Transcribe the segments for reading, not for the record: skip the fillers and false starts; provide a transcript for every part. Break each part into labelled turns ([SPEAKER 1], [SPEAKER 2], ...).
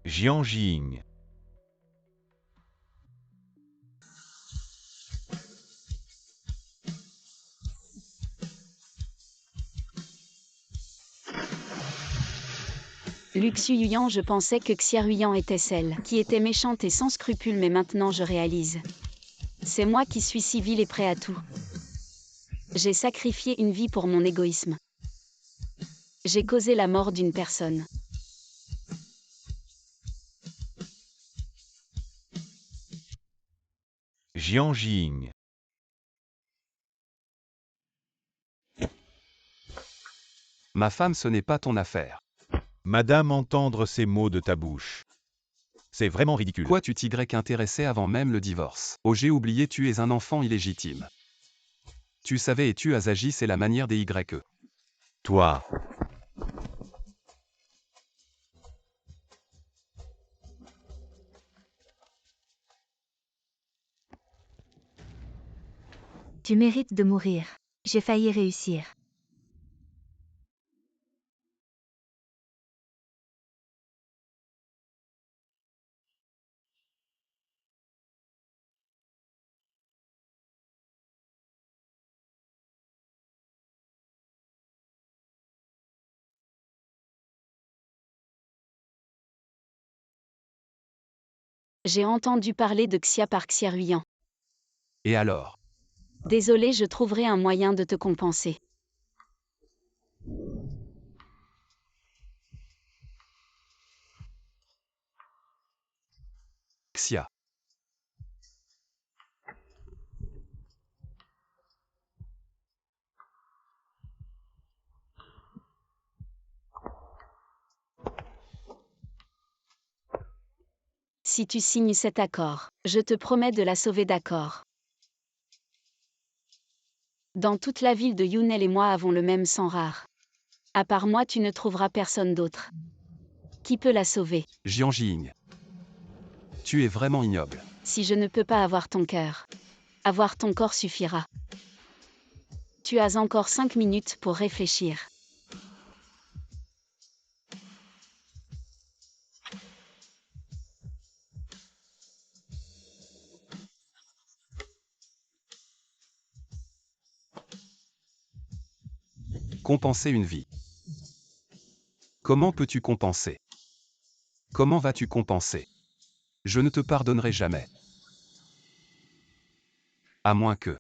[SPEAKER 1] Jiang Jiying.
[SPEAKER 2] Luxu Yuyan, je pensais que Xia Ruyan était celle qui était méchante et sans scrupules, mais maintenant je réalise. C'est moi qui suis civil et prêt à tout. J'ai sacrifié une vie pour mon égoïsme. J'ai causé la mort d'une personne.
[SPEAKER 1] Jiang Jiying.
[SPEAKER 3] Ma femme, ce n'est pas ton affaire.
[SPEAKER 1] Madame, entendre ces mots de ta bouche. C'est vraiment ridicule.
[SPEAKER 3] Quoi, tu t'y intéressais avant même le divorce. Oh, j'ai oublié, tu es un enfant illégitime. Tu savais et tu as agi, c'est la manière des YE.
[SPEAKER 1] Toi.
[SPEAKER 4] Tu mérites de mourir. J'ai failli réussir.
[SPEAKER 2] J'ai entendu parler de Xia par Xia Ruyan.
[SPEAKER 3] Et alors?
[SPEAKER 2] Désolé, je trouverai un moyen de te compenser.
[SPEAKER 3] Xia.
[SPEAKER 2] Si tu signes cet accord, je te promets de la sauver, d'accord. Dans toute la ville de Yunel et moi avons le même sang rare. À part moi, tu ne trouveras personne d'autre. Qui peut la sauver?
[SPEAKER 3] Jiang Jiying. Tu es vraiment ignoble.
[SPEAKER 2] Si je ne peux pas avoir ton cœur, avoir ton corps suffira. Tu as encore 5 minutes pour réfléchir.
[SPEAKER 3] Compenser une vie. Comment peux-tu compenser? Comment vas-tu compenser? Je ne te pardonnerai jamais. À moins que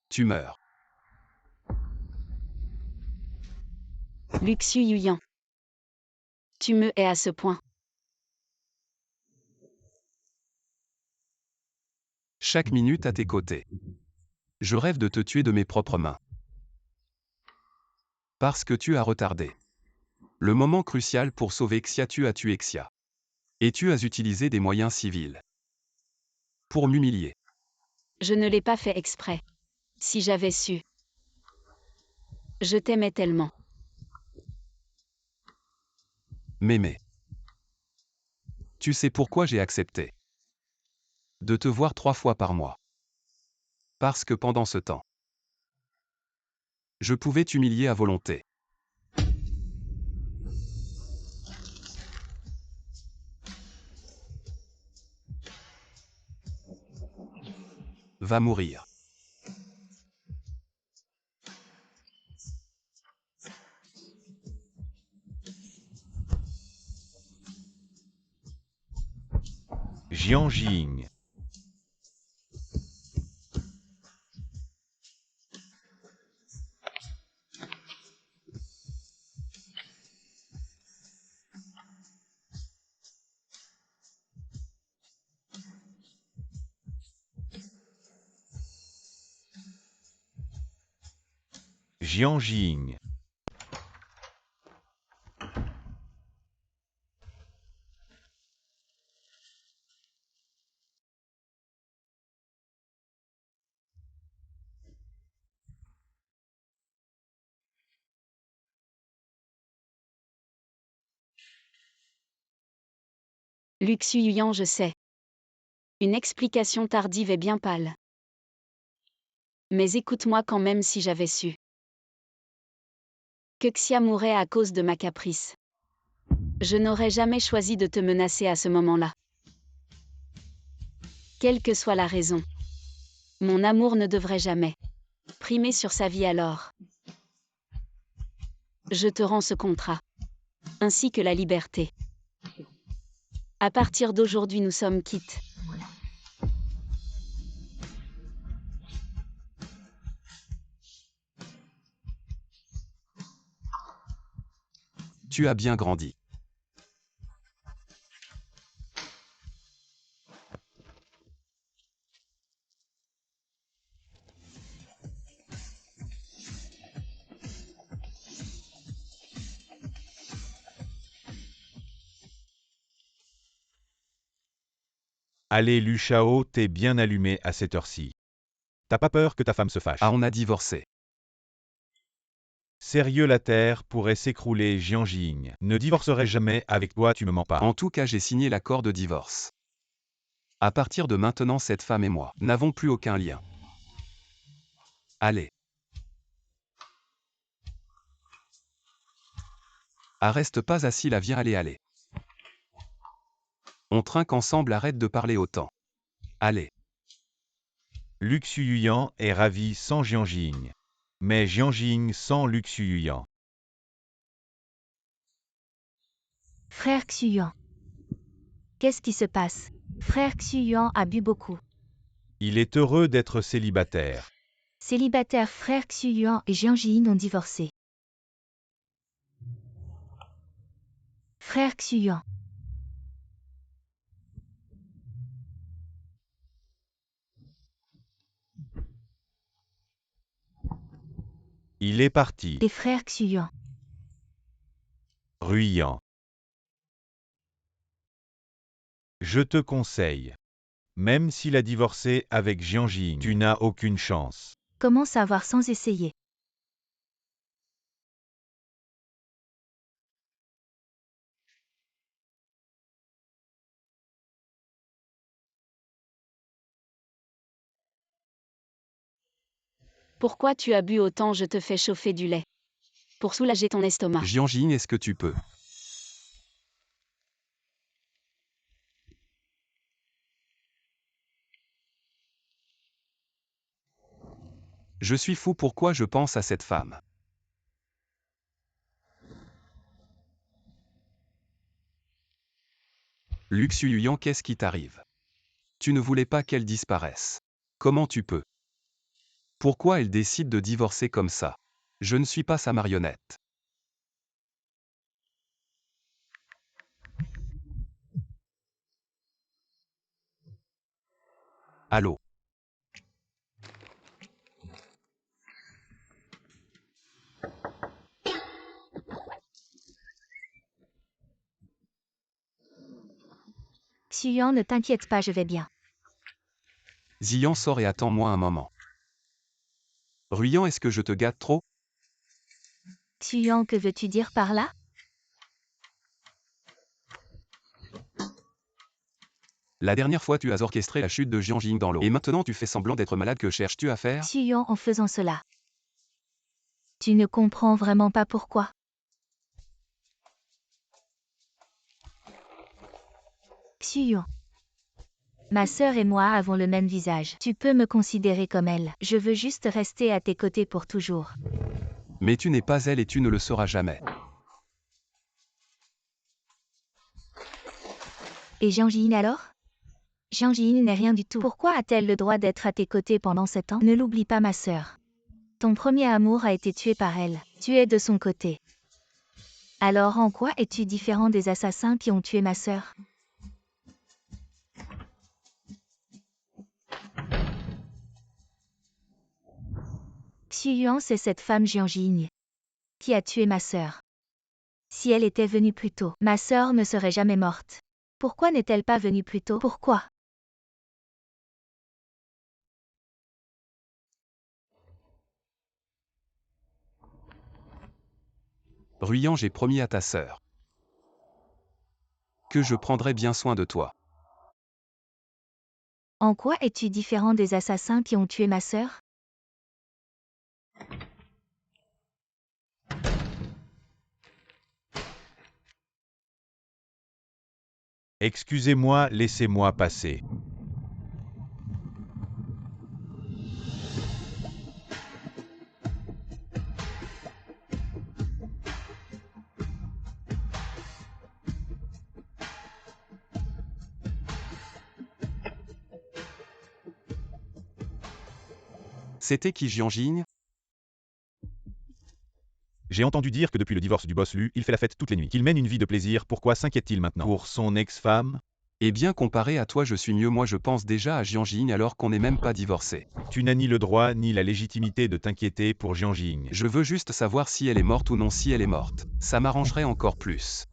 [SPEAKER 3] tu meurs.
[SPEAKER 2] Luxu Yuyan. Tu me hais à ce point.
[SPEAKER 3] Chaque minute à tes côtés. Je rêve de te tuer de mes propres mains. Parce que tu as retardé le moment crucial pour sauver Xia, tu as tué Xia. Et tu as utilisé des moyens civils pour m'humilier.
[SPEAKER 2] Je ne l'ai pas fait exprès. Si j'avais su. Je t'aimais tellement.
[SPEAKER 3] Mémé. Tu sais pourquoi j'ai accepté de te voir 3 fois par mois? Parce que pendant ce temps, je pouvais t'humilier à volonté. Va mourir.
[SPEAKER 1] Jiang Jiying. Jiang Jiying.
[SPEAKER 2] Luxu Yuyan, je sais. Une explication tardive et bien pâle. Mais écoute-moi quand même. Si j'avais su que Xia mourrait à cause de ma caprice. Je n'aurais jamais choisi de te menacer à ce moment-là. Quelle que soit la raison. Mon amour ne devrait jamais primer sur sa vie alors. Je te rends ce contrat. Ainsi que la liberté. À partir d'aujourd'hui, nous sommes quittes.
[SPEAKER 3] Tu as bien grandi.
[SPEAKER 1] Allez, Luchao, t'es bien allumé à cette heure-ci. T'as pas peur que ta femme se fâche?
[SPEAKER 3] Ah, on a divorcé.
[SPEAKER 1] Sérieux, la terre pourrait s'écrouler, Jiang Jing. Ne divorcerai jamais avec toi, tu me mens pas.
[SPEAKER 3] En tout cas, j'ai signé l'accord de divorce. À partir de maintenant, cette femme et moi n'avons plus aucun lien. Allez. Ah, reste pas assis là, viens, allez. On trinque ensemble, arrête de parler autant. Allez.
[SPEAKER 1] Lu Xuyuyan est ravi sans Jiang Jing. Mais Jiang Jing sans Lu Xuyuyan.
[SPEAKER 4] Frère Xuyuan. Qu'est-ce qui se passe? Frère Xuyuan a bu beaucoup.
[SPEAKER 1] Il est heureux d'être célibataire.
[SPEAKER 4] Célibataire, frère Xuyuan et Jiang Jin ont divorcé. Frère Xuyuan.
[SPEAKER 1] Il est parti.
[SPEAKER 4] Les frères Xuyuan.
[SPEAKER 1] Ruyant. Je te conseille. Même s'il a divorcé avec Jiang Jing, tu n'as aucune chance.
[SPEAKER 4] Comment savoir sans essayer?
[SPEAKER 2] Pourquoi tu as bu autant? Je te fais chauffer du lait. Pour soulager ton estomac.
[SPEAKER 3] Jiang Jing, est-ce que tu peux? Je suis fou, pourquoi je pense à cette femme? Lu Xuyuyan, qu'est-ce qui t'arrive? Tu ne voulais pas qu'elle disparaisse. Comment tu peux? Pourquoi elle décide de divorcer comme ça? Je ne suis pas sa marionnette. Allô?
[SPEAKER 4] Xuyuan, ne t'inquiète pas, je vais bien.
[SPEAKER 3] Ziyan, sors et attends-moi un moment. Ruyant, est-ce que je te gâte trop?
[SPEAKER 4] Xuyuan, que veux-tu dire par là?
[SPEAKER 3] La dernière fois, tu as orchestré la chute de Jiang Jing dans l'eau. Et maintenant, tu fais semblant d'être malade. Que cherches-tu à faire?
[SPEAKER 4] Xuyuan, en faisant cela. Tu ne comprends vraiment pas pourquoi. Xuyuan. Ma sœur et moi avons le même visage. Tu peux me considérer comme elle. Je veux juste rester à tes côtés pour toujours.
[SPEAKER 3] Mais tu n'es pas elle et tu ne le seras jamais.
[SPEAKER 4] Et Jiang Jin alors? Jiang Jin n'est rien du tout. Pourquoi a-t-elle le droit d'être à tes côtés pendant 7 ans? Ne l'oublie pas, ma sœur. Ton premier amour a été tué par elle. Tu es de son côté. Alors en quoi es-tu différent des assassins qui ont tué ma sœur? Xuyuan, c'est cette femme Jiang Jin qui a tué ma sœur. Si elle était venue plus tôt, ma sœur ne serait jamais morte. Pourquoi n'est-elle pas venue plus tôt? Pourquoi?
[SPEAKER 3] Ruyant, j'ai promis à ta sœur que je prendrai bien soin de toi.
[SPEAKER 4] En quoi es-tu différent des assassins qui ont tué ma sœur?
[SPEAKER 1] Excusez-moi, laissez-moi passer.
[SPEAKER 3] C'était qui Jianjing?
[SPEAKER 1] J'ai entendu dire que depuis le divorce du boss Lu, il fait la fête toutes les nuits. Qu'il mène une vie de plaisir, pourquoi s'inquiète-t-il maintenant? Pour son ex-femme?
[SPEAKER 3] Eh bien comparé à toi je suis mieux, moi je pense déjà à Jianjing alors qu'on n'est même pas divorcé.
[SPEAKER 1] Tu n'as ni le droit ni la légitimité de t'inquiéter pour Jianjing.
[SPEAKER 3] Je veux juste savoir si elle est morte ou non. Si elle est morte, ça m'arrangerait encore plus.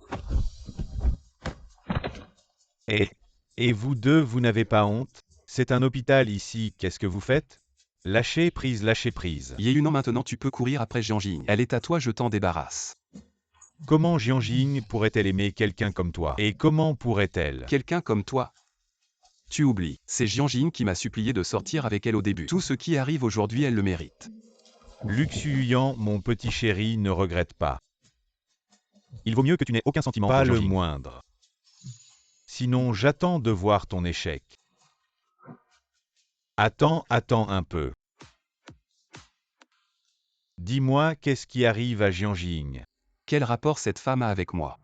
[SPEAKER 1] Et vous deux, vous n'avez pas honte? C'est un hôpital ici, qu'est-ce que vous faites? Lâchez prise, lâchez prise.
[SPEAKER 3] Yeyunan, maintenant tu peux courir après Jianjing. Elle est à toi, je t'en débarrasse.
[SPEAKER 1] Comment Jianjing pourrait-elle aimer quelqu'un comme toi? Et comment pourrait-elle?
[SPEAKER 3] Quelqu'un comme toi? Tu oublies, c'est Jianjing qui m'a supplié de sortir avec elle au début. Tout ce qui arrive aujourd'hui, elle le mérite.
[SPEAKER 1] Lu Xuyan, mon petit chéri, ne regrette pas. Il vaut mieux que tu n'aies aucun sentiment
[SPEAKER 3] Pas
[SPEAKER 1] pour
[SPEAKER 3] le
[SPEAKER 1] Jianjing. Moindre. Sinon, j'attends de voir ton échec. Attends un peu. Dis-moi, qu'est-ce qui arrive à Jianjing?
[SPEAKER 3] Quel rapport cette femme a avec moi?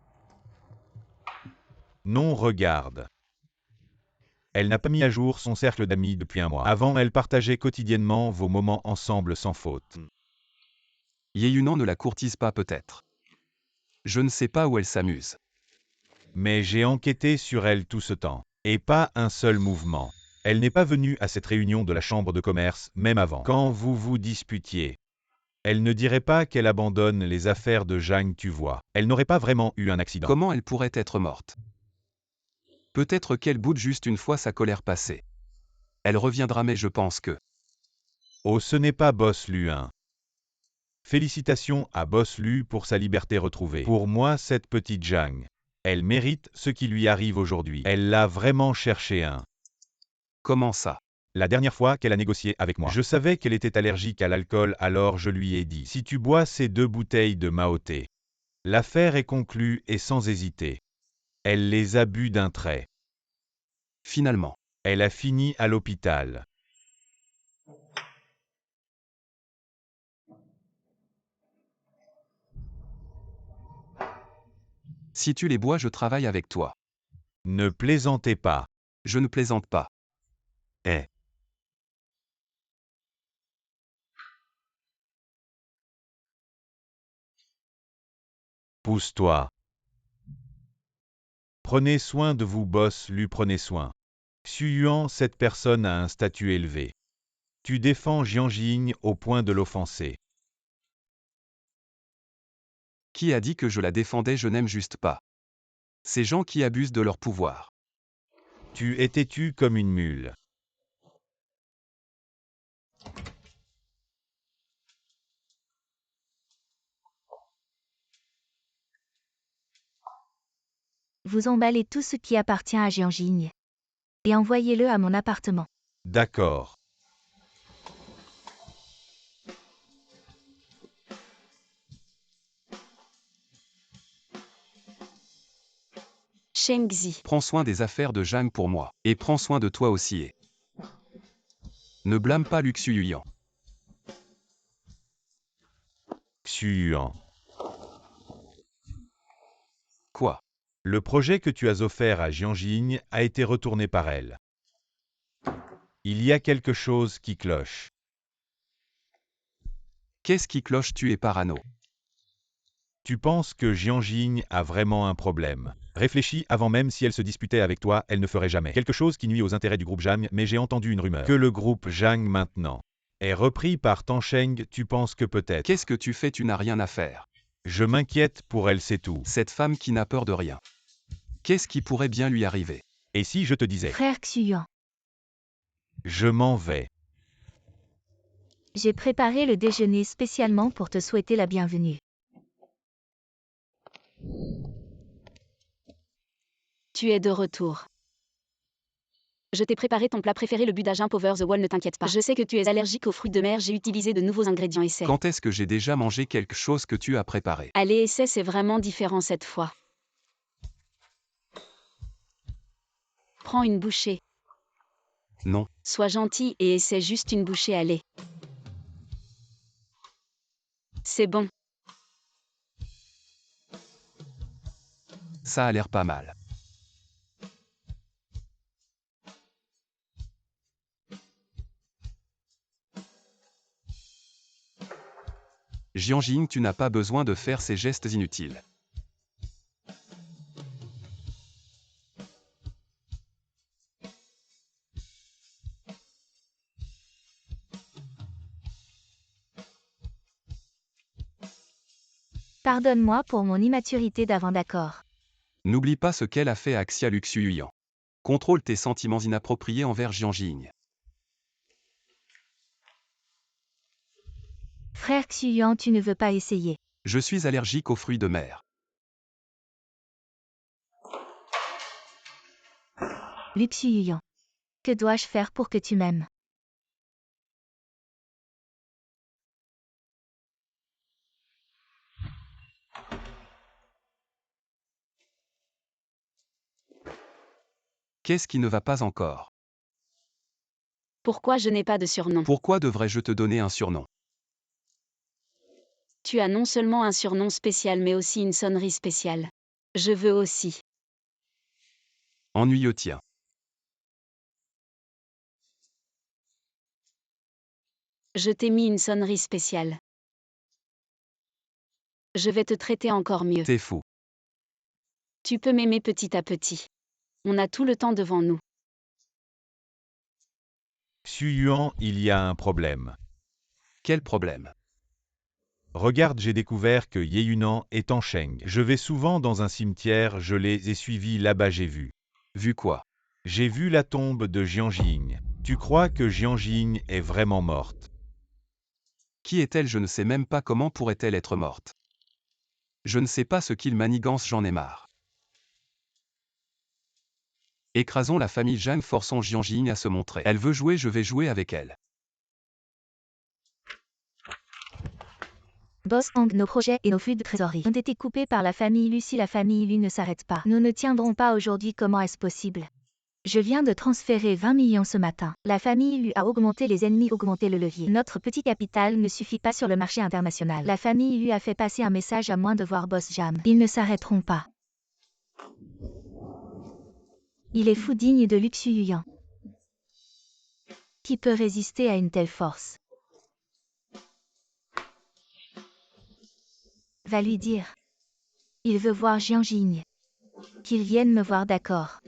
[SPEAKER 1] Non, regarde. Elle n'a pas mis à jour son cercle d'amis depuis un mois. Avant, elle partageait quotidiennement vos moments ensemble sans faute.
[SPEAKER 3] Yeyunan ne la courtise pas peut-être. Je ne sais pas où elle s'amuse.
[SPEAKER 1] Mais j'ai enquêté sur elle tout ce temps. Et pas un seul mouvement. Elle n'est pas venue à cette réunion de la chambre de commerce, même avant. Quand vous vous disputiez. Elle ne dirait pas qu'elle abandonne les affaires de Zhang, tu vois. Elle n'aurait pas vraiment eu un accident.
[SPEAKER 3] Comment elle pourrait être morte? Peut-être qu'elle boude juste une fois sa colère passée. Elle reviendra, mais je pense que...
[SPEAKER 1] Oh, ce n'est pas Boss Lu 1. Félicitations à Boss Lu pour sa liberté retrouvée. Pour moi, cette petite Zhang, elle mérite ce qui lui arrive aujourd'hui. Elle l'a vraiment cherché un.
[SPEAKER 3] Comment ça?
[SPEAKER 1] La dernière fois qu'elle a négocié avec moi, je savais qu'elle était allergique à l'alcool, alors je lui ai dit, si tu bois ces 2 bouteilles de Maoté, l'affaire est conclue et sans hésiter. Elle les a bu d'un trait.
[SPEAKER 3] Finalement.
[SPEAKER 1] Elle a fini à l'hôpital.
[SPEAKER 3] Si tu les bois, je travaille avec toi.
[SPEAKER 1] Ne plaisantez pas.
[SPEAKER 3] Je ne plaisante pas.
[SPEAKER 1] Pousse-toi. Prenez soin de vous, Boss Lu, prenez soin. Xuyuan, cette personne a un statut élevé. Tu défends Jianjing au point de l'offenser.
[SPEAKER 3] Qui a dit que je la défendais? Je n'aime juste pas ces gens qui abusent de leur pouvoir.
[SPEAKER 1] Tu es têtu comme une mule.
[SPEAKER 4] Vous emballez tout ce qui appartient à Jianjing. Et envoyez-le à mon appartement.
[SPEAKER 1] D'accord.
[SPEAKER 2] Shengzi.
[SPEAKER 3] Prends soin des affaires de Zhang pour moi. Et prends soin de toi aussi et... Ne blâme pas Lu Xuyan.
[SPEAKER 1] Xuyuan.
[SPEAKER 3] Quoi?
[SPEAKER 1] Le projet que tu as offert à Jianjing a été retourné par elle. Il y a quelque chose qui cloche.
[SPEAKER 3] Qu'est-ce qui cloche? Tu es parano.
[SPEAKER 1] Tu penses que Jianjing a vraiment un problème. Réfléchis avant même si elle se disputait avec toi, elle ne ferait jamais quelque chose qui nuit aux intérêts du groupe Zhang, mais j'ai entendu une rumeur que le groupe Zhang maintenant est repris par Tansheng, tu penses que peut-être...
[SPEAKER 3] Qu'est-ce que tu fais? Tu n'as rien à faire.
[SPEAKER 1] Je m'inquiète pour elle, c'est tout.
[SPEAKER 3] Cette femme qui n'a peur de rien. Qu'est-ce qui pourrait bien lui arriver?
[SPEAKER 1] Et si je te disais...
[SPEAKER 4] Frère Xuyuan,
[SPEAKER 1] Je m'en vais.
[SPEAKER 4] j'ai préparé le déjeuner spécialement pour te souhaiter la bienvenue.
[SPEAKER 2] Tu es de retour. Je t'ai préparé ton plat préféré, le budajin Power the Wall, ne t'inquiète pas. Je sais que tu es allergique aux fruits de mer, j'ai utilisé de nouveaux ingrédients essais.
[SPEAKER 3] Quand est-ce que j'ai déjà mangé quelque chose que tu as préparé?
[SPEAKER 2] Allez, essaie, c'est vraiment différent cette fois. Prends une bouchée.
[SPEAKER 3] Non,
[SPEAKER 2] Sois gentil et essaie juste une bouchée, allez. C'est bon.
[SPEAKER 3] ça a l'air pas mal. Jianjing, tu n'as pas besoin de faire ces gestes inutiles.
[SPEAKER 4] Pardonne-moi pour mon immaturité d'avant, d'accord.
[SPEAKER 3] N'oublie pas ce qu'elle a fait à Xia Luxuyan. Contrôle tes sentiments inappropriés envers Jianjing.
[SPEAKER 4] Frère Xuyuan, tu ne veux pas essayer.
[SPEAKER 3] Je suis allergique aux fruits de mer.
[SPEAKER 4] Lu Xuyuan. Que dois-je faire pour que tu m'aimes?
[SPEAKER 3] Qu'est-ce qui ne va pas encore?
[SPEAKER 2] Pourquoi je n'ai pas de surnom?
[SPEAKER 3] Pourquoi devrais-je te donner un surnom?
[SPEAKER 2] Tu as non seulement un surnom spécial mais aussi une sonnerie spéciale. Je veux aussi.
[SPEAKER 3] Ennuyeux, tiens.
[SPEAKER 2] Je t'ai mis une sonnerie spéciale. Je vais te traiter encore mieux.
[SPEAKER 3] T'es fou.
[SPEAKER 2] Tu peux m'aimer petit à petit. On a tout le temps devant nous.
[SPEAKER 1] Xu-Yuan, il y a un problème.
[SPEAKER 3] Quel problème?
[SPEAKER 1] Regarde, j'ai découvert que Ye-Yunan est en Sheng. Je vais souvent dans un cimetière, je les ai suivis là-bas, j'ai vu.
[SPEAKER 3] Vu quoi?
[SPEAKER 1] J'ai vu la tombe de Jianjing. Tu crois que Jianjing est vraiment morte?
[SPEAKER 3] Qui est-elle? Je ne sais même pas comment pourrait-elle être morte. Je ne sais pas ce qu'il manigance, j'en ai marre. Écrasons la famille Zhang, forçons Jianjing à se montrer. Elle veut jouer, je vais jouer avec elle.
[SPEAKER 4] Boss Hang, nos projets et nos flux de trésorerie ont été coupés par la famille Lu. Si la famille Lu ne s'arrête pas, nous ne tiendrons pas aujourd'hui. Comment est-ce possible? Je viens de transférer 20 millions ce matin. La famille Lu a augmenté les ennemis, augmenté le levier. Notre petit capital ne suffit pas sur le marché international. La famille Lu a fait passer un message à moins de voir Boss Jam. Ils ne s'arrêteront pas. Il est fou, digne de Lu Xuyuan. Qui peut résister à une telle force? Va lui dire. Il veut voir Jianjing. Qu'il vienne me voir, d'accord.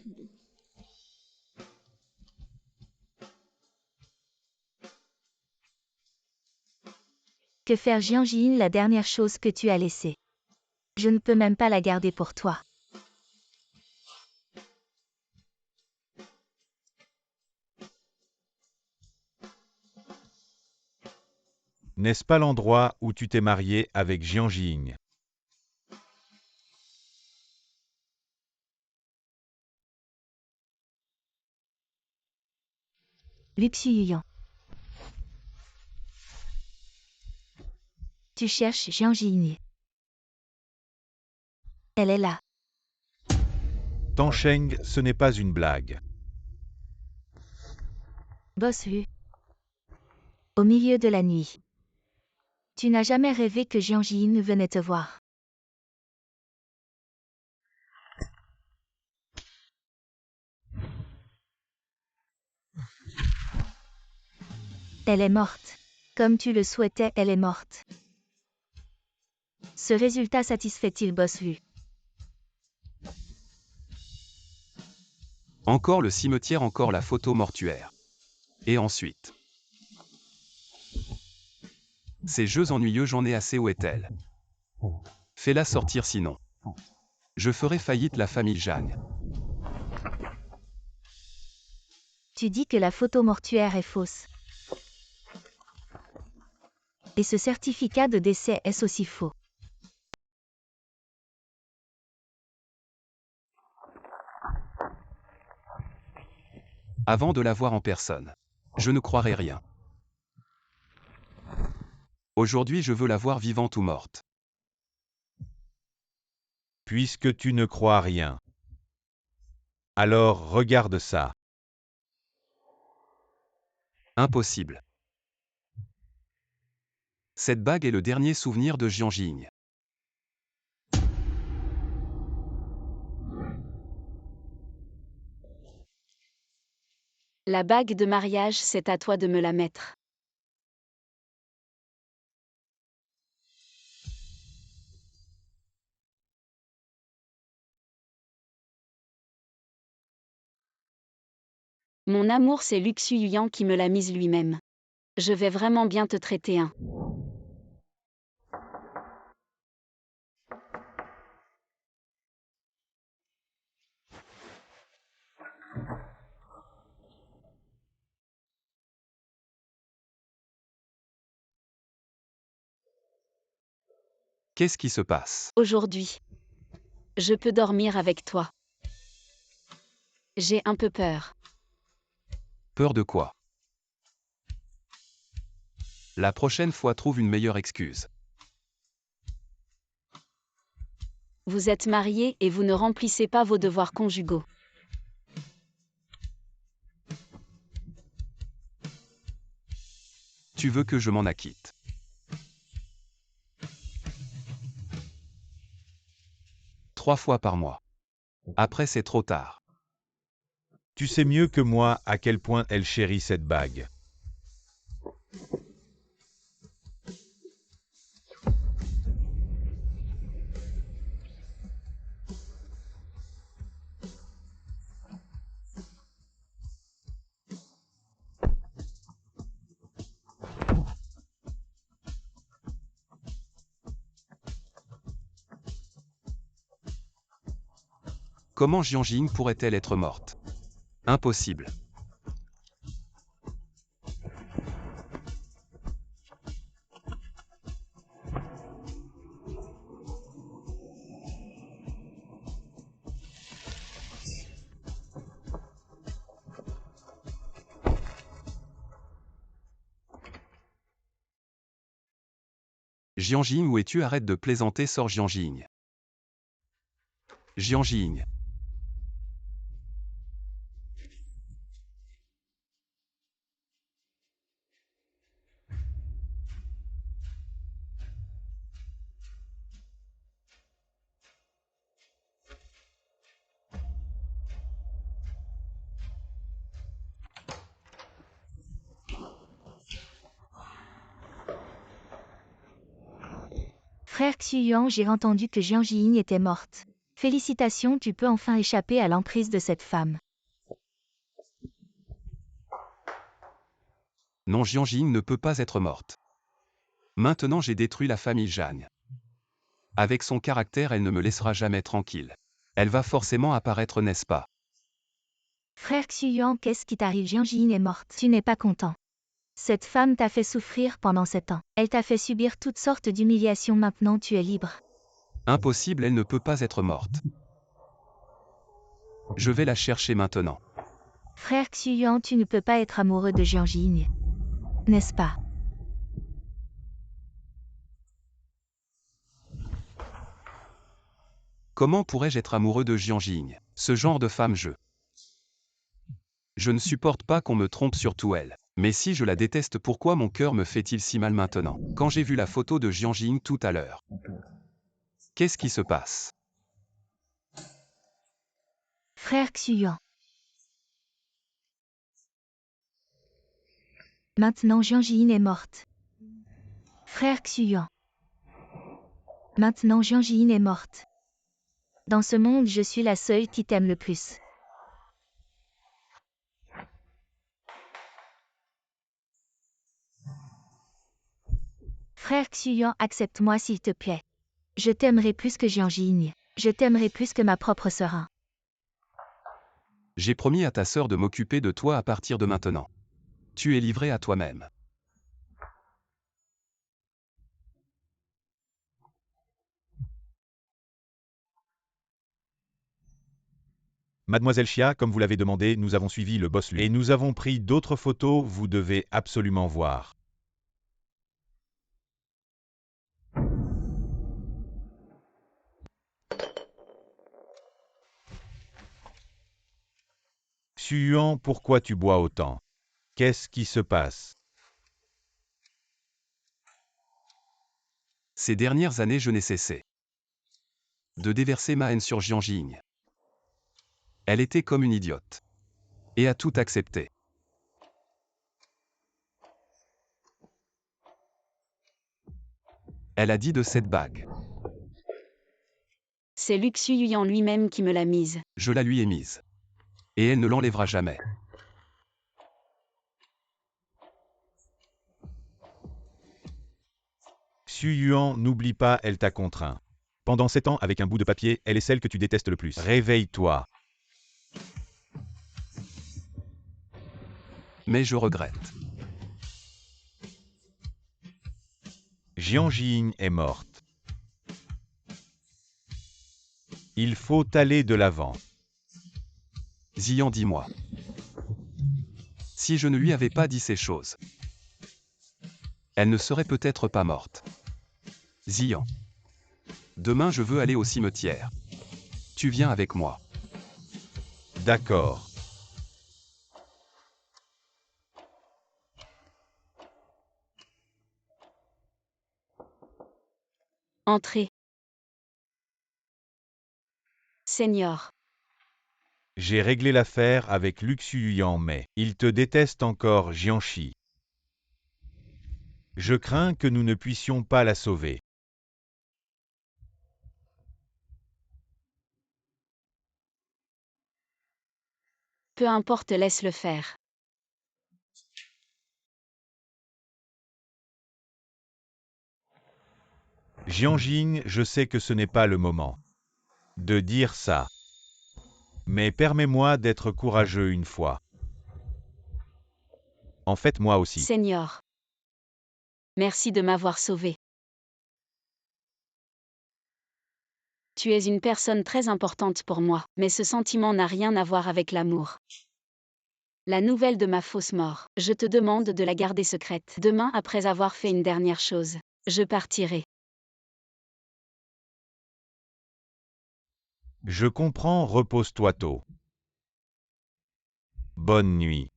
[SPEAKER 4] Que faire, Jianjing, la dernière chose que tu as laissée? Je ne peux même pas la garder pour toi.
[SPEAKER 1] N'est-ce pas l'endroit où tu t'es marié avec Jianjing?
[SPEAKER 4] Lu Xuyuan. Tu cherches Jianjing. Elle est là.
[SPEAKER 1] Tansheng, ce n'est pas une blague.
[SPEAKER 4] Boss Lu. Au milieu de la nuit. Tu n'as jamais rêvé que Jianjing venait te voir. Elle est morte. Comme tu le souhaitais, elle est morte. Ce résultat satisfait-il Boss Lu?
[SPEAKER 3] Encore le cimetière, encore la photo mortuaire. Et ensuite? Ces jeux ennuyeux, j'en ai assez. Où est-elle? Fais-la sortir, sinon je ferai faillite la famille Zhang.
[SPEAKER 4] Tu dis que la photo mortuaire est fausse. Et ce certificat de décès est aussi faux.
[SPEAKER 3] Avant de la voir en personne, je ne croirai rien. Aujourd'hui, je veux la voir vivante ou morte.
[SPEAKER 1] Puisque tu ne crois rien. Alors regarde ça.
[SPEAKER 3] Impossible. Cette bague est le dernier souvenir de Jian Jing.
[SPEAKER 2] La bague de mariage, c'est à toi de me la mettre. Mon amour, c'est Lu Xuyuyan qui me l'a mise lui-même. Je vais vraiment bien te traiter, hein.
[SPEAKER 3] Qu'est-ce qui se passe?
[SPEAKER 2] Aujourd'hui, je peux dormir avec toi. J'ai un peu peur.
[SPEAKER 3] Peur de quoi? La prochaine fois trouve une meilleure excuse.
[SPEAKER 2] Vous êtes mariés et vous ne remplissez pas vos devoirs conjugaux.
[SPEAKER 3] Tu veux que je m'en acquitte? Trois fois par mois. Après c'est trop tard.
[SPEAKER 1] Tu sais mieux que moi à quel point elle chérit cette bague.
[SPEAKER 3] Comment Jian Jing pourrait-elle être morte? Impossible. Jian Jing, où es-tu? Arrête de plaisanter, sors Jian Jing. Jian Jing.
[SPEAKER 4] Frère Xuyuan, j'ai entendu que Jian Jiying était morte. Félicitations, tu peux enfin échapper à l'emprise de cette femme.
[SPEAKER 3] Non, Jian Jing ne peut pas être morte. Maintenant j'ai détruit la famille Zhang. Avec son caractère, elle ne me laissera jamais tranquille. Elle va forcément apparaître, n'est-ce pas?
[SPEAKER 4] Frère Xuyuan, qu'est-ce qui t'arrive? Jian Jiying est morte. Tu n'es pas content. Cette femme t'a fait souffrir pendant 7 ans. Elle t'a fait subir toutes sortes d'humiliations, maintenant tu es libre.
[SPEAKER 3] Impossible, elle ne peut pas être morte. Je vais la chercher maintenant.
[SPEAKER 4] Frère Xuyuan, tu ne peux pas être amoureux de Jian Jiying. N'est-ce pas?
[SPEAKER 3] Comment pourrais-je être amoureux de Jian Jing? Ce genre de femme, je ne supporte pas qu'on me trompe, surtout elle. Mais si je la déteste, pourquoi mon cœur me fait-il si mal maintenant? Quand j'ai vu la photo de Jian Jing tout à l'heure. Qu'est-ce qui se passe?
[SPEAKER 4] Frère Xuyuan. Maintenant Jian Jiying est morte. Frère Xuyuan. Maintenant Jian Jiying est morte. Dans ce monde, je suis la seule qui t'aime le plus. Frère Xuyuan, accepte-moi s'il te plaît. Je t'aimerai plus que Jian Jiying. Je t'aimerai plus que ma propre sœur.
[SPEAKER 3] J'ai promis à ta sœur de m'occuper de toi à partir de maintenant. Tu es livré à toi-même.
[SPEAKER 1] Mademoiselle Chia, comme vous l'avez demandé, nous avons suivi le boss Lu. Et nous avons pris d'autres photos, vous devez absolument voir. Xu-Yuan, pourquoi tu bois autant? Qu'est-ce qui se passe?
[SPEAKER 3] Ces dernières années, je n'ai cessé de déverser ma haine sur Jiang Jing. Elle était comme une idiote. Et a tout accepté. Elle a dit de cette bague.
[SPEAKER 2] C'est Luc Xu-Yuan lui-même qui me l'a mise.
[SPEAKER 3] Je la lui ai mise. Et elle ne l'enlèvera jamais.
[SPEAKER 1] Xu-Yuan, n'oublie pas, elle t'a contraint. Pendant 7 ans, avec un bout de papier, elle est celle que tu détestes le plus. Réveille-toi.
[SPEAKER 3] Mais je regrette.
[SPEAKER 1] Jiang Jing est morte. Il faut aller de l'avant.
[SPEAKER 3] Ziyan, dis-moi. Si je ne lui avais pas dit ces choses, elle ne serait peut-être pas morte. Ziyan. Demain je veux aller au cimetière. Tu viens avec moi.
[SPEAKER 1] D'accord.
[SPEAKER 2] Entrez. Seigneur.
[SPEAKER 1] J'ai réglé l'affaire avec Luc Xu-Yuan, mais il te déteste encore, Jiangxi. Je crains que nous ne puissions pas la sauver.
[SPEAKER 2] Peu importe, laisse-le faire.
[SPEAKER 1] Jiang Jing, je sais que ce n'est pas le moment de dire ça. Mais permets-moi d'être courageux une fois. En fait, moi aussi.
[SPEAKER 2] Seigneur. Merci de m'avoir sauvé. Tu es une personne très importante pour moi, mais ce sentiment n'a rien à voir avec l'amour. La nouvelle de ma fausse mort, je te demande de la garder secrète. Demain, après avoir fait une dernière chose, je partirai.
[SPEAKER 1] Je comprends, repose-toi tôt. Bonne nuit.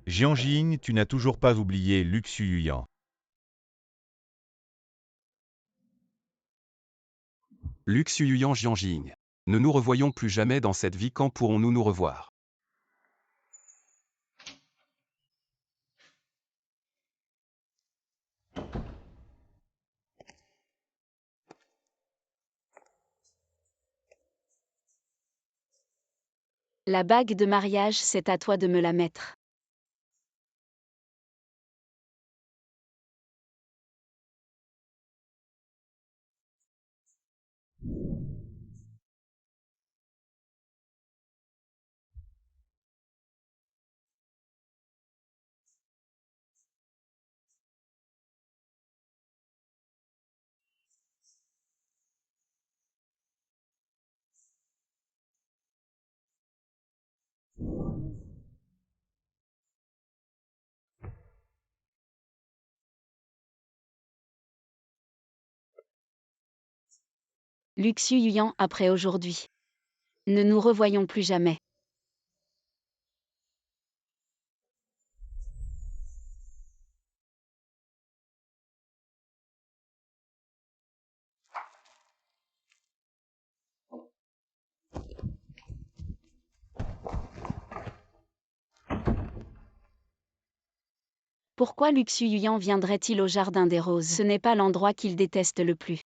[SPEAKER 1] Jiang Jing, tu n'as toujours pas oublié Luc Xu-Yuan.
[SPEAKER 3] Luc Xu-Yuan, Jiang Jing. Ne nous revoyons plus jamais dans cette vie, quand pourrons-nous nous revoir?
[SPEAKER 2] La bague de mariage, c'est à toi de me la mettre. Luc Xu-Yuan, après aujourd'hui. Ne nous revoyons plus jamais. Pourquoi Luc Xu-Yuan viendrait-il au Jardin des Roses? Ce n'est pas l'endroit qu'il déteste le plus.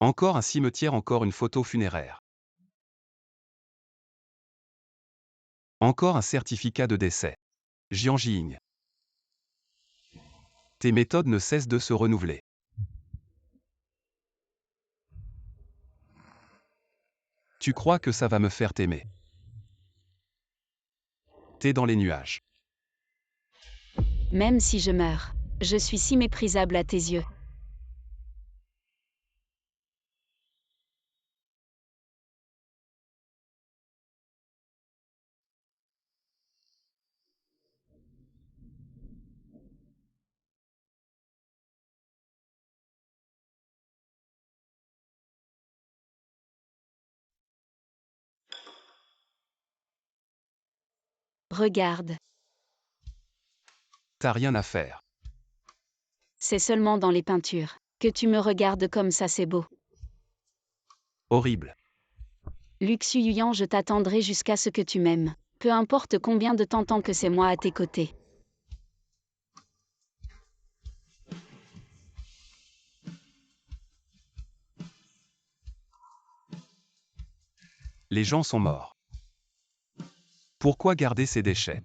[SPEAKER 3] Encore un cimetière, encore une photo funéraire. Encore un certificat de décès. Jiang Jing. Tes méthodes ne cessent de se renouveler. Tu crois que ça va me faire t'aimer? T'es dans les nuages.
[SPEAKER 2] Même si je meurs, je suis si méprisable à tes yeux. Regarde.
[SPEAKER 3] T'as rien à faire.
[SPEAKER 2] C'est seulement dans les peintures. Que tu me regardes comme ça, c'est beau.
[SPEAKER 3] Horrible.
[SPEAKER 2] Luxuyan, je t'attendrai jusqu'à ce que tu m'aimes. Peu importe combien de temps tant que c'est moi à tes côtés.
[SPEAKER 3] Les gens sont morts. Pourquoi garder ces déchets?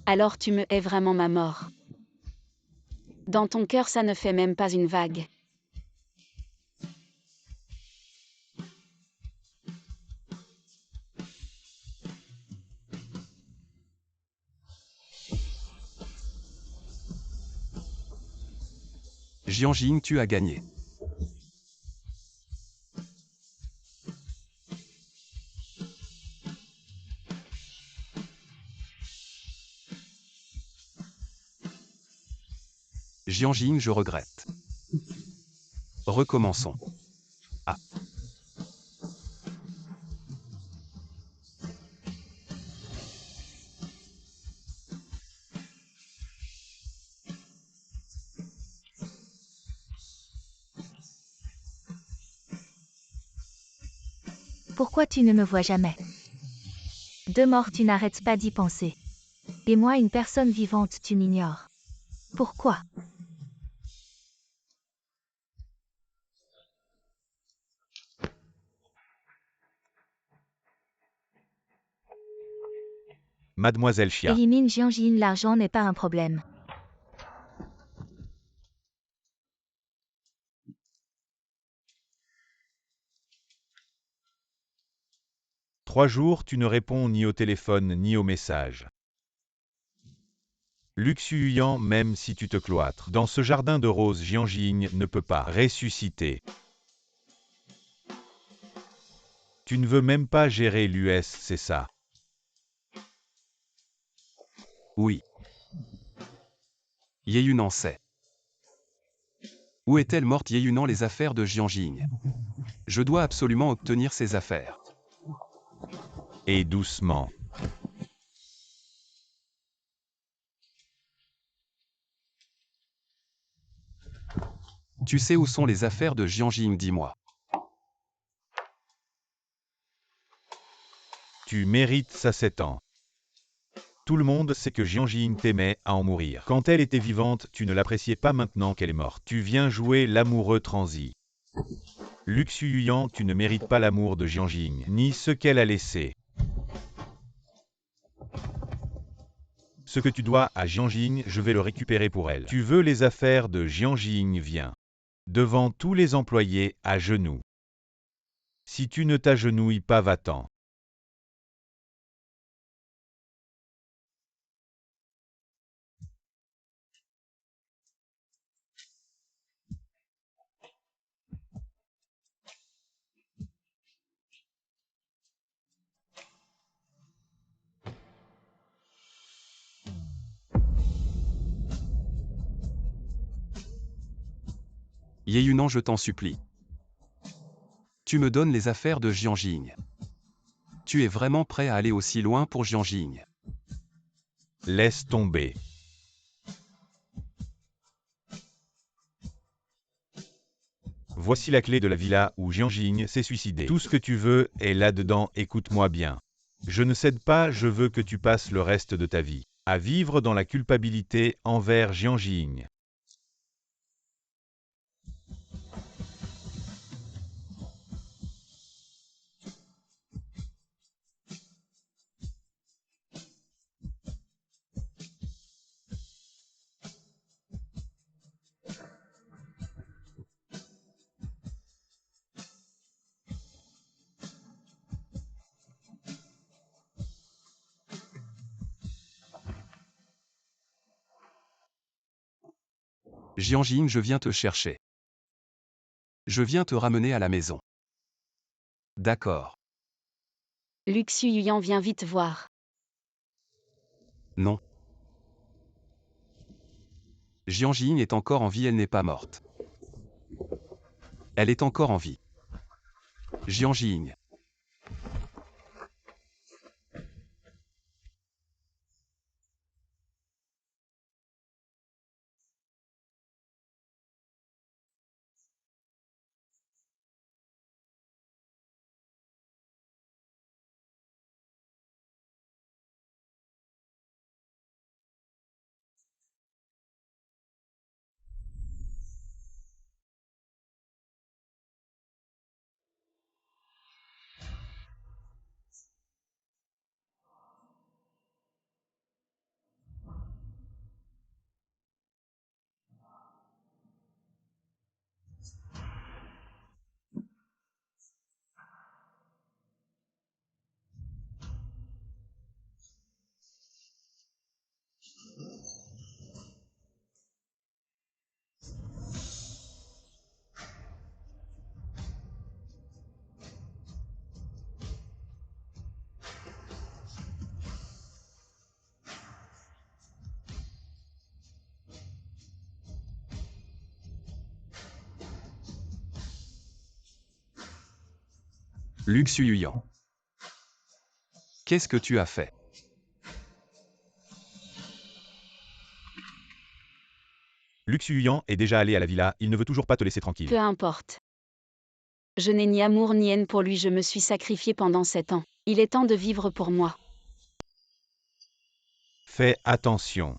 [SPEAKER 2] Alors tu me hais vraiment ma mort. Dans ton cœur ça ne fait même pas une vague.
[SPEAKER 3] Jiang Jing, tu as gagné. Jiang Jing, je regrette. Recommençons. Ah.
[SPEAKER 4] Pourquoi tu ne me vois jamais? De mort, tu n'arrêtes pas d'y penser. Et moi, une personne vivante, tu m'ignores. Pourquoi?
[SPEAKER 1] Mademoiselle Chia.
[SPEAKER 4] Élimine Jiang Jin, l'argent n'est pas un problème.
[SPEAKER 1] Trois jours, tu ne réponds ni au téléphone ni aux messages. Luxuyan, même si tu te cloîtres dans ce jardin de roses, Jiang Jing ne peut pas ressusciter. Tu ne veux même pas gérer l'US, c'est ça?
[SPEAKER 3] Oui. Yeyunan sait. Où est-elle morte Yeyunan les affaires de Jiang Jing? Je dois absolument obtenir ces affaires.
[SPEAKER 1] Et doucement.
[SPEAKER 3] Tu sais où sont les affaires de Jiang Jing, dis-moi.
[SPEAKER 1] Tu mérites ça 7 ans. Tout le monde sait que Jiang Jing t'aimait à en mourir. Quand elle était vivante, tu ne l'appréciais pas maintenant qu'elle est morte. Tu viens jouer l'amoureux transi. Luxuyan, tu ne mérites pas l'amour de Jiang Jing, ni ce qu'elle a laissé. Ce que tu dois à Jiang Jing, je vais le récupérer pour elle. Tu veux les affaires de Jiang Jing, viens. Devant tous les employés, à genoux. Si tu ne t'agenouilles pas, va-t'en.
[SPEAKER 3] Yeyunan, je t'en supplie. Tu me donnes les affaires de Jiang Jing. Tu es vraiment prêt à aller aussi loin pour Jiang Jing?
[SPEAKER 1] Laisse tomber. Voici la clé de la villa où Jiang Jing s'est suicidé. Tout ce que tu veux est là-dedans, écoute-moi bien. Je ne cède pas, je veux que tu passes le reste de ta vie à vivre dans la culpabilité envers Jiang Jing.
[SPEAKER 3] Jiang Jing, je viens te chercher. Je viens te ramener à la maison. D'accord.
[SPEAKER 2] Luxuyan, viens vite voir.
[SPEAKER 3] Non. Jiang Jing est encore en vie, elle n'est pas morte. Elle est encore en vie. Jiang Jing. Luc Suyan. Qu'est-ce que tu as fait?
[SPEAKER 1] Luc Suyan est déjà allé à la villa, il ne veut toujours pas te laisser tranquille.
[SPEAKER 2] Peu importe. Je n'ai ni amour ni haine pour lui, je me suis sacrifié pendant 7 ans. Il est temps de vivre pour moi.
[SPEAKER 1] Fais attention.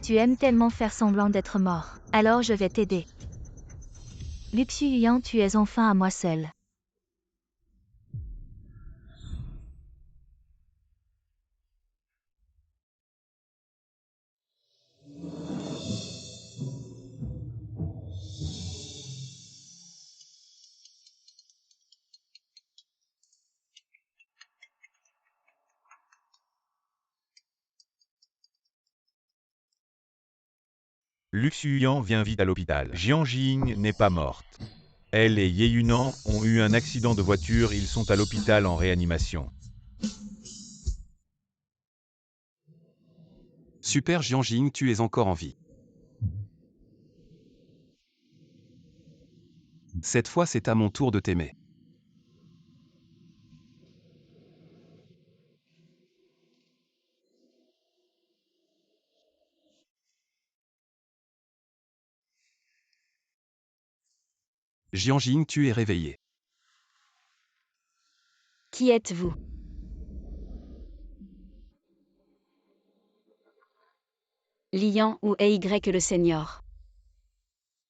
[SPEAKER 4] Tu aimes tellement faire semblant d'être mort. Alors je vais t'aider. Luc Suyan, tu es enfin à moi seul.
[SPEAKER 1] Luc Suyan vient vite à l'hôpital. Jian Jing n'est pas morte. Elle et Ye Yunan ont eu un accident de voiture, ils sont à l'hôpital en réanimation.
[SPEAKER 3] Super Jian Jing, tu es encore en vie. Cette fois, c'est à mon tour de t'aimer. Jian Jing, tu es réveillé.
[SPEAKER 2] Qui êtes-vous? Lian ou AY le Seigneur.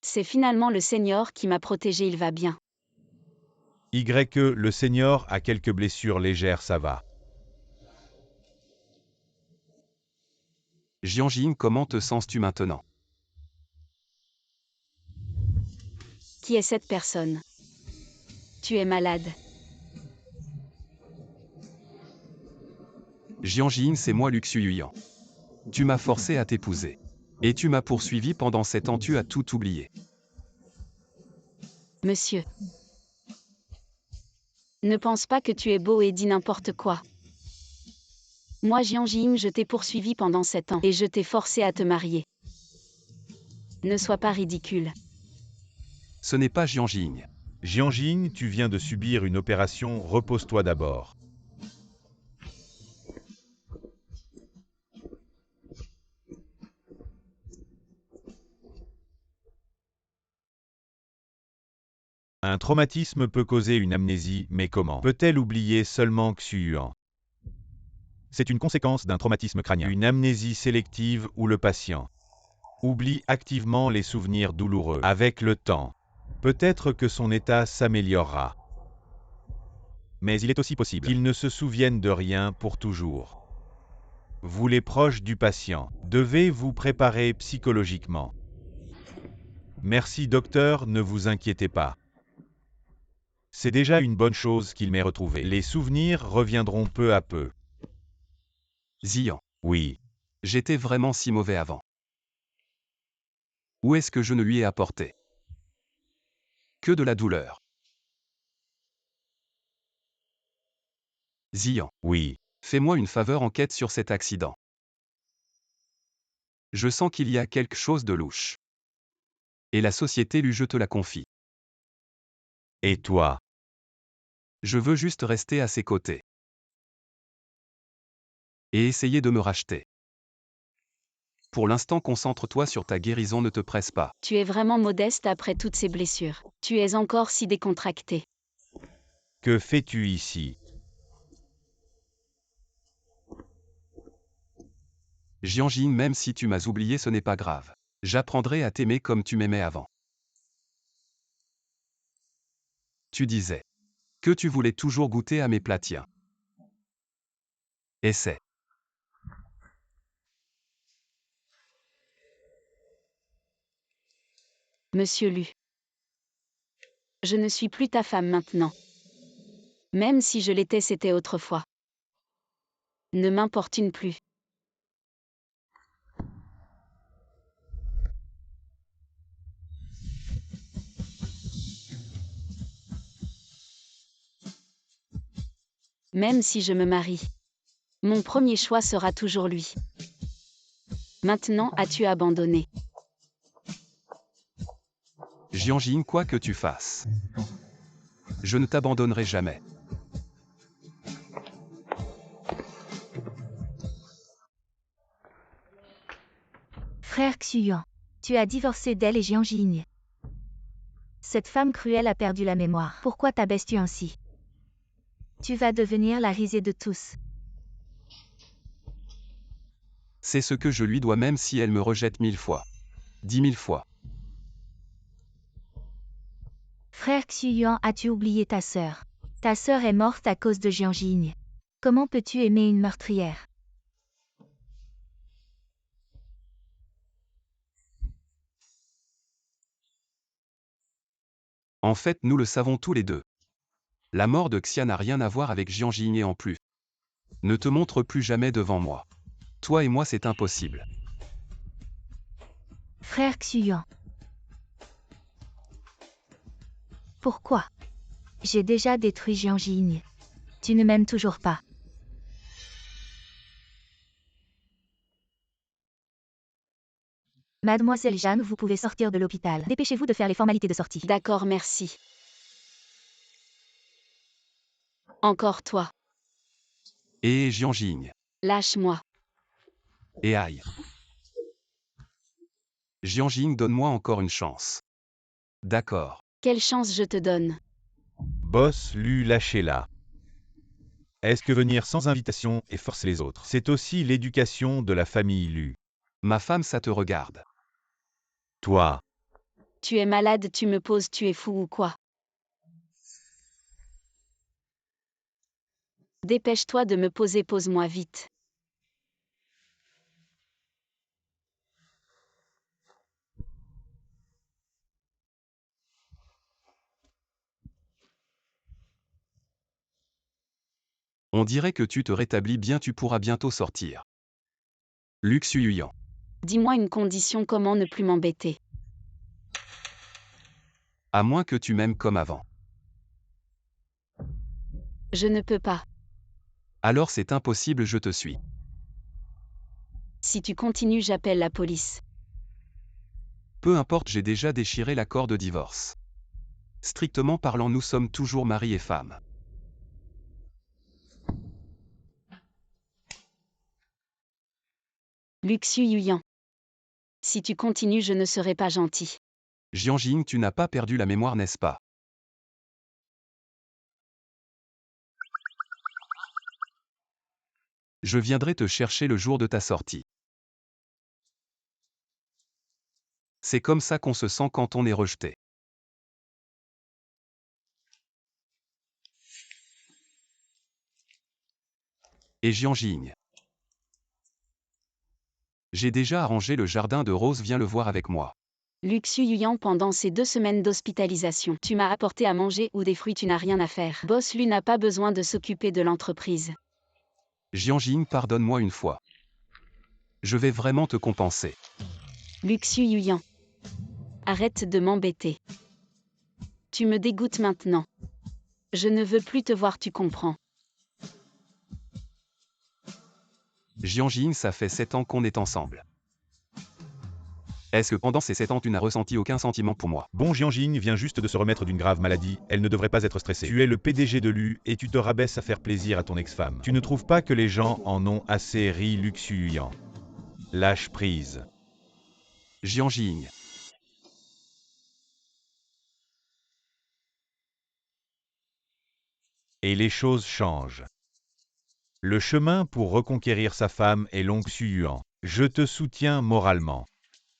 [SPEAKER 2] C'est finalement le Seigneur qui m'a protégé, il va bien.
[SPEAKER 1] Le Seigneur a quelques blessures légères, ça va.
[SPEAKER 3] Jian Jing, comment te sens-tu maintenant?
[SPEAKER 2] Qui est cette personne? Tu es malade.
[SPEAKER 3] Jian Jing, c'est moi Luc Suyan. Tu m'as forcé à t'épouser. Et tu m'as poursuivi pendant 7 ans, tu as tout oublié.
[SPEAKER 2] Monsieur. Ne pense pas que tu es beau et dis n'importe quoi. Moi Jian Jing, je t'ai poursuivi pendant 7 ans et je t'ai forcé à te marier. Ne sois pas ridicule.
[SPEAKER 3] Ce n'est pas Jian Jing.
[SPEAKER 1] Jian Jing, tu viens de subir une opération, repose-toi d'abord. Un traumatisme peut causer une amnésie, mais comment peut-elle oublier seulement Xuan? C'est une conséquence d'un traumatisme crânien, une amnésie sélective où le patient oublie activement les souvenirs douloureux. Avec le temps, peut-être que son état s'améliorera. Mais il est aussi possible qu'il ne se souvienne de rien pour toujours. Vous les proches du patient, devez vous préparer psychologiquement. Merci docteur, ne vous inquiétez pas. C'est déjà une bonne chose qu'il m'ait retrouvé. Les souvenirs reviendront peu à peu.
[SPEAKER 3] Zian.
[SPEAKER 1] Oui.
[SPEAKER 3] J'étais vraiment si mauvais avant. Où est-ce que je ne lui ai apporté que de la douleur? Zian.
[SPEAKER 1] Oui.
[SPEAKER 3] Fais-moi une faveur, enquête sur cet accident. Je sens qu'il y a quelque chose de louche. Et la société lui, je te la confie.
[SPEAKER 1] Et toi?
[SPEAKER 3] Je veux juste rester à ses côtés. Et essayer de me racheter. Pour l'instant, concentre-toi sur ta guérison, ne te presse pas.
[SPEAKER 2] Tu es vraiment modeste après toutes ces blessures. Tu es encore si décontracté.
[SPEAKER 1] Que fais-tu ici?
[SPEAKER 3] Jian Jing, même si tu m'as oublié, ce n'est pas grave. J'apprendrai à t'aimer comme tu m'aimais avant. Tu disais que tu voulais toujours goûter à mes plats, tiens. Essaie.
[SPEAKER 2] Monsieur Lu. Je ne suis plus ta femme maintenant. Même si je l'étais, c'était autrefois. Ne m'importune plus. Même si je me marie, mon premier choix sera toujours lui. Maintenant as-tu abandonné.
[SPEAKER 3] Jianjing, quoi que tu fasses. Je ne t'abandonnerai jamais.
[SPEAKER 4] Frère Xuyuan, tu as divorcé d'elle et Jianjing. Cette femme cruelle a perdu la mémoire. Pourquoi t'abaisses-tu ainsi? Tu vas devenir la risée de tous.
[SPEAKER 3] C'est ce que je lui dois même si elle me rejette 1000 fois. 10 000 fois.
[SPEAKER 4] Frère Xuyuan, as-tu oublié ta sœur? Ta sœur est morte à cause de Jianjing. Comment peux-tu aimer une meurtrière?
[SPEAKER 3] En fait, nous le savons tous les deux. La mort de Xia n'a rien à voir avec Jianjing et en plus. Ne te montre plus jamais devant moi. Toi et moi, c'est impossible.
[SPEAKER 4] Frère Xuyuan. Pourquoi? J'ai déjà détruit Jianjing. Tu ne m'aimes toujours pas. Mademoiselle Jeanne, vous pouvez sortir de l'hôpital. Dépêchez-vous de faire les formalités de sortie.
[SPEAKER 2] D'accord, merci. Encore toi.
[SPEAKER 3] Et Jianjing.
[SPEAKER 2] Lâche-moi.
[SPEAKER 3] Et aïe. Jianjing, donne-moi encore une chance. D'accord.
[SPEAKER 2] Quelle chance je te donne.
[SPEAKER 1] Boss Lu, lâchez-la. Est-ce que venir sans invitation et forcer les autres, c'est aussi l'éducation de la famille Lu?
[SPEAKER 3] Ma femme, ça te regarde.
[SPEAKER 1] Toi,
[SPEAKER 2] Tu es malade, tu me poses, tu es fou ou quoi? Dépêche-toi de me poser, pose-moi vite.
[SPEAKER 3] On dirait que tu te rétablis bien, tu pourras bientôt sortir. Lu Xuyuan.
[SPEAKER 2] Dis-moi une condition, comment ne plus m'embêter.
[SPEAKER 3] À moins que tu m'aimes comme avant.
[SPEAKER 2] Je ne peux pas.
[SPEAKER 3] Alors c'est impossible, je te suis.
[SPEAKER 2] Si tu continues, j'appelle la police.
[SPEAKER 3] Peu importe, j'ai déjà déchiré l'accord de divorce. Strictement parlant, nous sommes toujours mari et femme.
[SPEAKER 2] Lu Xuyuan. Si tu continues, je ne serai pas gentil.
[SPEAKER 3] Jianjing, tu n'as pas perdu la mémoire, n'est-ce pas? Je viendrai te chercher le jour de ta sortie. C'est comme ça qu'on se sent quand on est rejeté. Et Jianjing. J'ai déjà arrangé le jardin de Rose, viens le voir avec moi.
[SPEAKER 2] Lu Xuyuan, pendant ces 2 semaines d'hospitalisation, tu m'as apporté à manger ou des fruits, tu n'as rien à faire. Boss Lu n'a pas besoin de s'occuper de l'entreprise.
[SPEAKER 3] Jianjing, pardonne-moi une fois. Je vais vraiment te compenser.
[SPEAKER 2] Lu Xuyuan. Arrête de m'embêter. Tu me dégoûtes maintenant. Je ne veux plus te voir, tu comprends.
[SPEAKER 3] Jianjing, ça fait 7 ans qu'on est ensemble. Est-ce que pendant ces 7 ans tu n'as ressenti aucun sentiment pour moi?
[SPEAKER 1] bon Jianjing vient juste de se remettre d'une grave maladie, elle ne devrait pas être stressée. Tu es le PDG de Lu et tu te rabaisses à faire plaisir à ton ex-femme. Tu ne trouves pas que les gens en ont assez ri? Lu Xuyuan. Lâche prise.
[SPEAKER 3] Jianjing.
[SPEAKER 1] Et les choses changent. Le chemin pour reconquérir sa femme est long. Xuyuan. Je te soutiens moralement.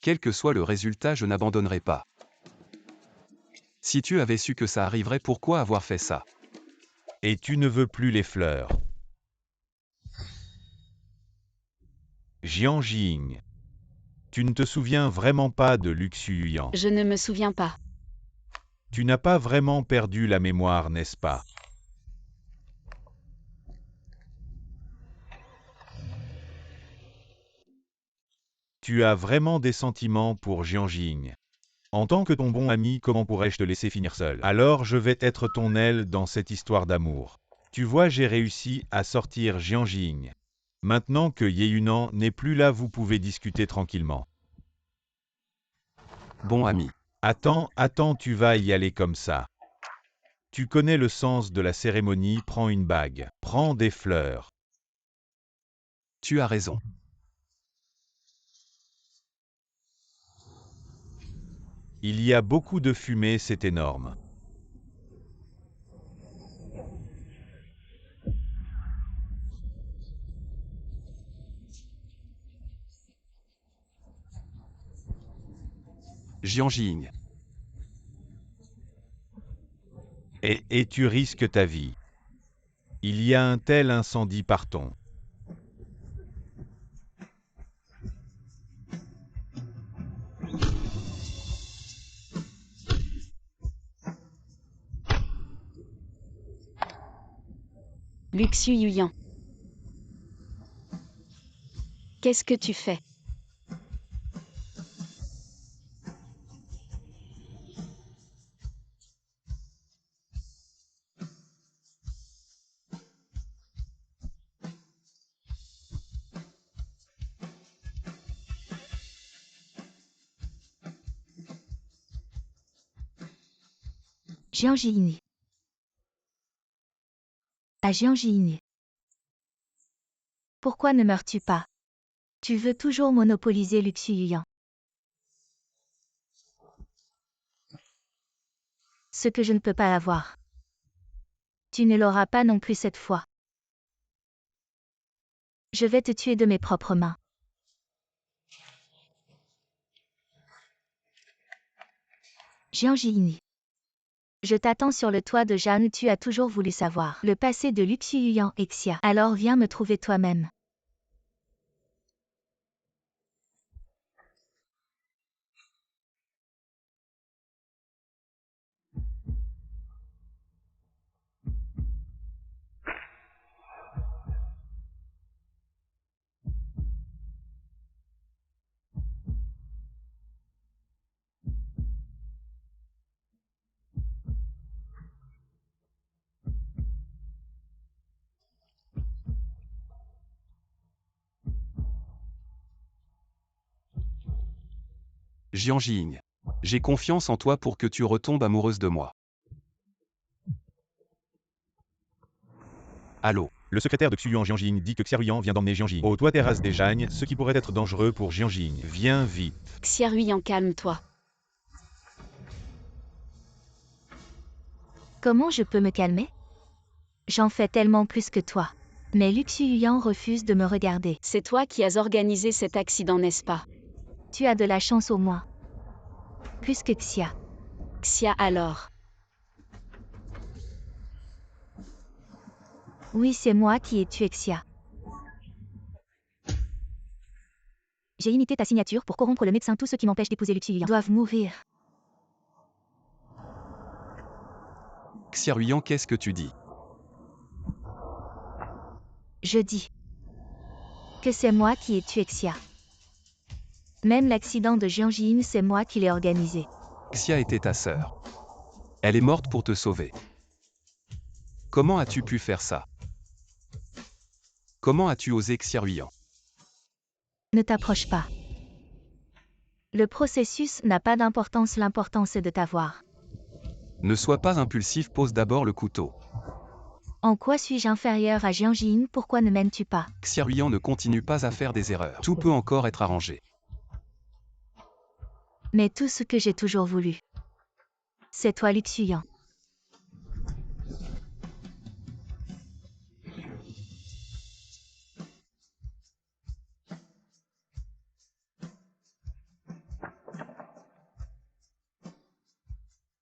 [SPEAKER 3] Quel que soit le résultat, je n'abandonnerai pas. Si tu avais su que ça arriverait, pourquoi avoir fait ça?
[SPEAKER 1] Et tu ne veux plus les fleurs. Jianjing. Tu ne te souviens vraiment pas de Lu Xuyuan.
[SPEAKER 2] Je ne me souviens pas.
[SPEAKER 1] Tu n'as pas vraiment perdu la mémoire, n'est-ce pas? Tu as vraiment des sentiments pour Jianjing. En tant que ton bon ami, comment pourrais-je te laisser finir seul? Alors je vais être ton aile dans cette histoire d'amour. Tu vois, j'ai réussi à sortir Jianjing. Maintenant que Yeyunan n'est plus là, vous pouvez discuter tranquillement.
[SPEAKER 3] Bon ami.
[SPEAKER 1] Attends, tu vas y aller comme ça. Tu connais le sens de la cérémonie, prends une bague, prends des fleurs.
[SPEAKER 3] Tu as raison.
[SPEAKER 1] Il y a beaucoup de fumée, c'est énorme.
[SPEAKER 3] Jiang Jiying.
[SPEAKER 1] Et tu risques ta vie. Il y a un tel incendie, partons.
[SPEAKER 2] Luxu Yuyan. Qu'est-ce que tu fais?
[SPEAKER 4] Jiang Jiying. À Jiang Jiying. Pourquoi ne meurs-tu pas? Tu veux toujours monopoliser Luxu Yuyan. Ce que je ne peux pas avoir. Tu ne l'auras pas non plus cette fois. Je vais te tuer de mes propres mains. Jiang Jiying. Je t'attends sur le toit de Jeanne, tu as toujours voulu savoir le passé de Luxu Yuyan et Xia. Alors viens me trouver toi-même.
[SPEAKER 3] Jiang Jiying. J'ai confiance en toi pour que tu retombes amoureuse de moi. Allô.
[SPEAKER 1] Le secrétaire de Xuyuan Jianjing dit que Xiaoyan vient d'emmener Jianjing au toit terrasse des Jagnes, ce qui pourrait être dangereux pour Jianjing. Viens vite.
[SPEAKER 2] Xiaoyan, calme-toi.
[SPEAKER 4] Comment je peux me calmer? J'en fais tellement plus que toi. Mais Luxu Yuyan refuse de me regarder.
[SPEAKER 2] C'est toi qui as organisé cet accident, n'est-ce pas?
[SPEAKER 4] Tu as de la chance au moins. Plus que Xia.
[SPEAKER 2] Xia alors.
[SPEAKER 4] Oui, c'est moi qui ai tué Xia. J'ai imité ta signature pour corrompre le médecin. Tous ceux qui m'empêchent d'épouser Luxu Yuyan doivent mourir.
[SPEAKER 3] Xiaoyan, qu'est-ce que tu dis?
[SPEAKER 4] Je dis que c'est moi qui ai tué Xia. Même l'accident de Jiang Jiying, c'est moi qui l'ai organisé.
[SPEAKER 3] Xia était ta sœur. Elle est morte pour te sauver. Comment as-tu pu faire ça? Comment as-tu osé, Xiaoyan?
[SPEAKER 4] Ne t'approche pas. Le processus n'a pas d'importance, l'important c'est de t'avoir.
[SPEAKER 3] Ne sois pas impulsif, pose d'abord le couteau.
[SPEAKER 4] En quoi suis-je inférieur à Jiang Jiying? Pourquoi ne m'aimes-tu pas?
[SPEAKER 3] Xiaoyan, ne continue pas à faire des erreurs. Tout peut encore être arrangé.
[SPEAKER 4] Mais tout ce que j'ai toujours voulu, c'est toi, Luxu Yuyan.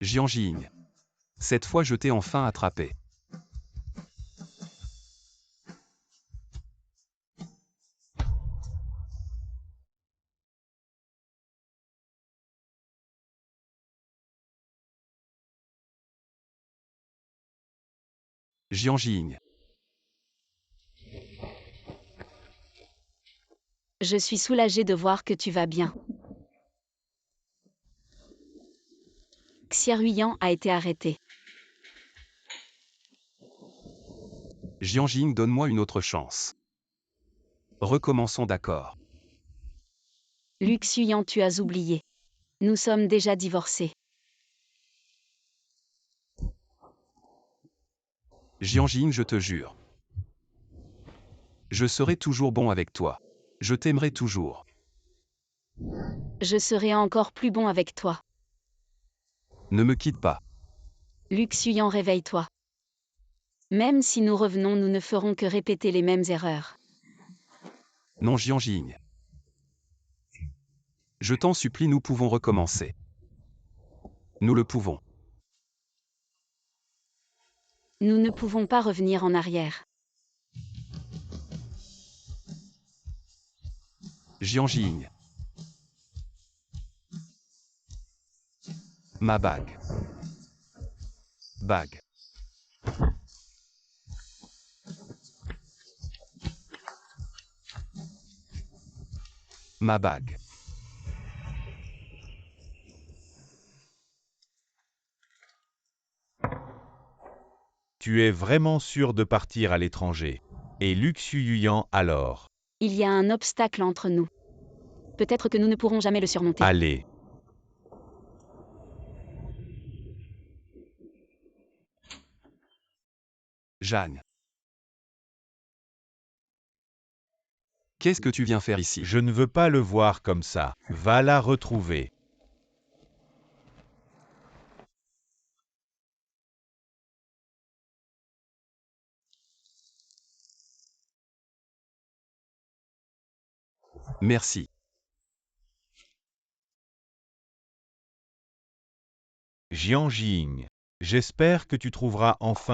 [SPEAKER 3] Jiang Jiying. Cette fois je t'ai enfin attrapé. Jiang Jiying.
[SPEAKER 2] Je suis soulagée de voir que tu vas bien. Xiaoyan a été arrêté.
[SPEAKER 3] Jiang Jiying, donne-moi une autre chance. Recommençons d'accord.
[SPEAKER 2] Luc Suyan, tu as oublié. Nous sommes déjà divorcés.
[SPEAKER 3] Jian Jing, je te jure. Je serai toujours bon avec toi. Je t'aimerai toujours.
[SPEAKER 2] Je serai encore plus bon avec toi.
[SPEAKER 3] Ne me quitte pas.
[SPEAKER 2] Luc Suyan, réveille-toi. Même si nous revenons, nous ne ferons que répéter les mêmes erreurs.
[SPEAKER 3] Non, Jian Jing. Je t'en supplie, nous pouvons recommencer. Nous le pouvons.
[SPEAKER 2] Nous ne pouvons pas revenir en arrière.
[SPEAKER 3] Jian Jing. Ma bague. Bague. Ma bague.
[SPEAKER 1] Tu es vraiment sûr de partir à l'étranger. Et Luc Suyan alors.
[SPEAKER 2] Il y a un obstacle entre nous. Peut-être que nous ne pourrons jamais le surmonter.
[SPEAKER 1] Allez.
[SPEAKER 3] Jeanne. Qu'est-ce que tu viens faire ici?
[SPEAKER 1] Je ne veux pas le voir comme ça. Va la retrouver.
[SPEAKER 3] Merci.
[SPEAKER 1] Jian Jing. J'espère que tu trouveras enfin